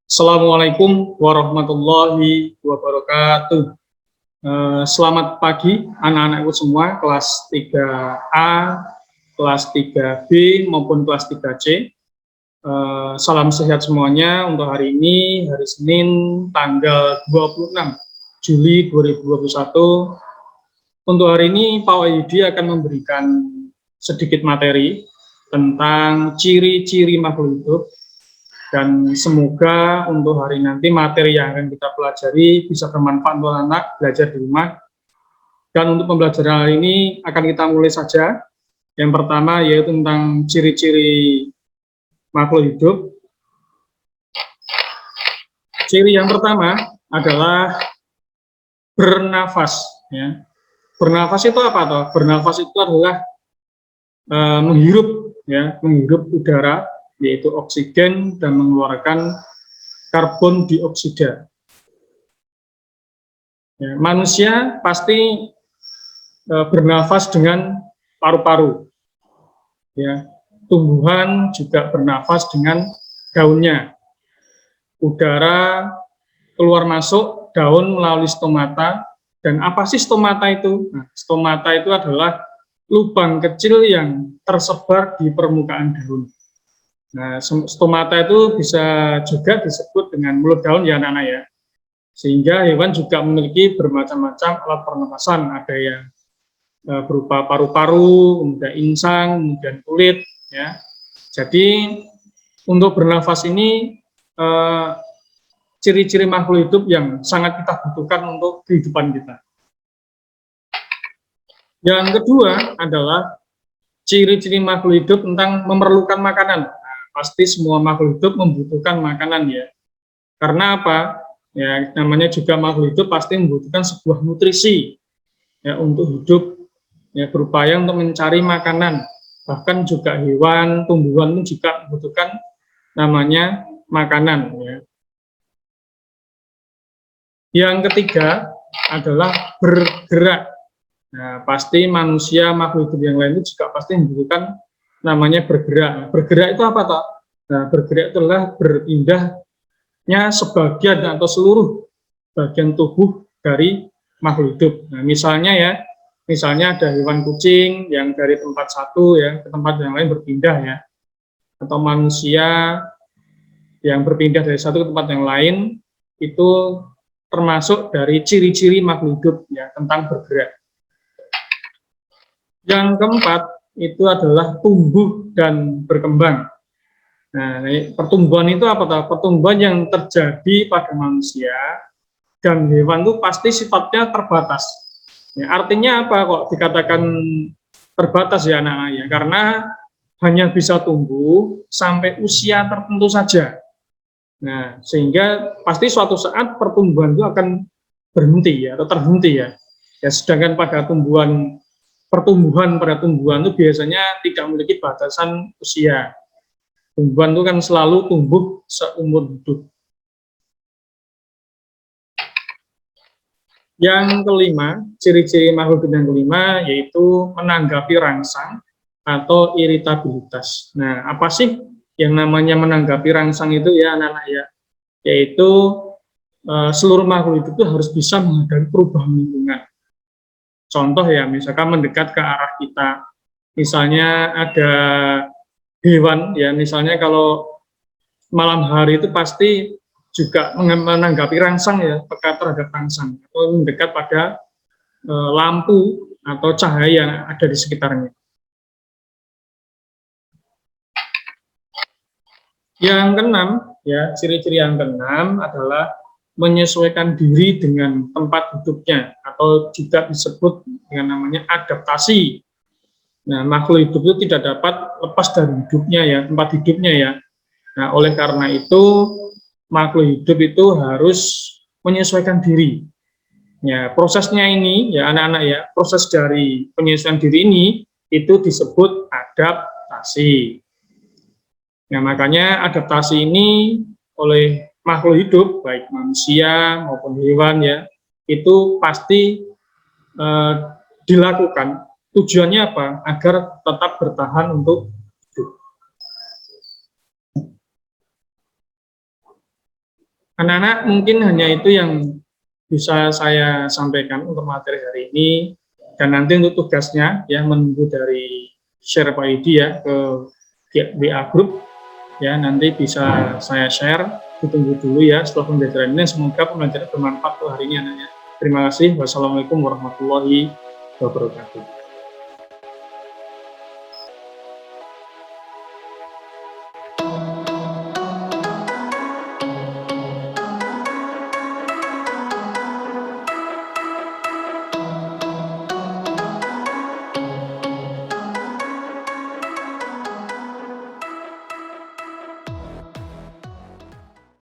Assalamualaikum warahmatullahi wabarakatuh. Selamat pagi anak-anakku semua kelas 3A, kelas 3B maupun kelas 3C. Salam sehat semuanya untuk hari ini, hari Senin tanggal 26 Juli 2021. Untuk hari ini Pak Wahyudi akan memberikan sedikit materi tentang ciri-ciri makhluk hidup. Dan semoga untuk hari nanti materi yang akan kita pelajari bisa bermanfaat untuk anak belajar di rumah. Dan untuk pembelajaran hari ini akan kita mulai saja. Yang pertama yaitu tentang ciri-ciri makhluk hidup. Ciri yang pertama adalah bernafas. Ya. Bernafas itu apa toh? Bernafas itu adalah menghirup udara, yaitu oksigen, dan mengeluarkan karbon dioksida. Ya, manusia pasti bernafas dengan paru-paru. Ya, tumbuhan juga bernafas dengan daunnya. Udara keluar masuk daun melalui stomata. Dan apa sih stomata itu? Nah, stomata itu adalah lubang kecil yang tersebar di permukaan daun. Nah, stomata itu bisa juga disebut dengan mulut daun ya anak-anak ya. Sehingga hewan juga memiliki bermacam-macam alat pernapasan. Ada yang berupa paru-paru, kemudian insang, kemudian kulit. Ya. Jadi untuk bernafas ini ciri-ciri makhluk hidup yang sangat kita butuhkan untuk kehidupan kita. Yang kedua adalah ciri-ciri makhluk hidup tentang memerlukan makanan. Pasti semua makhluk hidup membutuhkan makanan ya. Karena apa? Ya, namanya juga makhluk hidup pasti membutuhkan sebuah nutrisi ya untuk hidup. Ya, berupaya untuk mencari makanan. Bahkan juga hewan, tumbuhan pun juga membutuhkan namanya makanan ya. Yang ketiga adalah bergerak. Nah, pasti manusia, makhluk hidup yang lain itu juga pasti membutuhkan namanya bergerak. Bergerak itu apa toh? Nah, bergerak itu adalah berpindahnya sebagian atau seluruh bagian tubuh dari makhluk hidup. Nah, misalnya ada hewan kucing yang dari tempat satu ya ke tempat yang lain berpindah ya, atau manusia yang berpindah dari satu ke tempat yang lain, itu termasuk dari ciri-ciri makhluk hidup ya tentang bergerak. Yang keempat itu adalah tumbuh dan berkembang. Nah, pertumbuhan itu apa toh? Pertumbuhan yang terjadi pada manusia dan hewan itu pasti sifatnya terbatas. Ya, artinya apa kok dikatakan terbatas ya anak-anak ya? Karena hanya bisa tumbuh sampai usia tertentu saja. Nah, sehingga pasti suatu saat pertumbuhan itu akan berhenti ya atau terhenti ya. Ya, sedangkan pada pertumbuhan pada tumbuhan itu biasanya tidak memiliki batasan usia. Tumbuhan itu kan selalu tumbuh seumur hidup. Yang kelima, ciri-ciri makhluk hidup yang kelima yaitu menanggapi rangsang atau iritabilitas. Nah, apa sih yang namanya menanggapi rangsang itu ya anak-anak ya? Yaitu seluruh makhluk hidup itu harus bisa menghadapi perubahan lingkungan. Contoh ya, misalkan mendekat ke arah kita. Misalnya ada hewan ya, misalnya kalau malam hari itu pasti juga menanggapi rangsang ya, peka terhadap rangsang atau mendekat pada lampu atau cahaya yang ada di sekitarnya. Yang keenam ya, ciri-ciri yang keenam adalah menyesuaikan diri dengan tempat hidupnya atau juga disebut dengan namanya adaptasi. Nah, makhluk hidup itu tidak dapat lepas dari hidupnya ya, tempat hidupnya ya. Nah, oleh karena itu makhluk hidup itu harus menyesuaikan diri. Ya, prosesnya ini ya anak-anak ya, proses dari penyesuaian diri ini itu disebut adaptasi. Nah, makanya adaptasi ini oleh makhluk hidup baik manusia maupun hewan ya, itu pasti dilakukan. Tujuannya apa? Agar tetap bertahan untuk hidup. Anak-anak, mungkin hanya itu yang bisa saya sampaikan untuk materi hari ini. Dan nanti untuk tugasnya, ya, menunggu dari share Pak Yudi ya ke WA Group. Ya, nanti bisa saya share. Ditunggu dulu ya setelah pembelajaran ini. Semoga pembelajaran bermanfaat untuk hari ini anaknya. Terima kasih. Wassalamualaikum warahmatullahi wabarakatuh.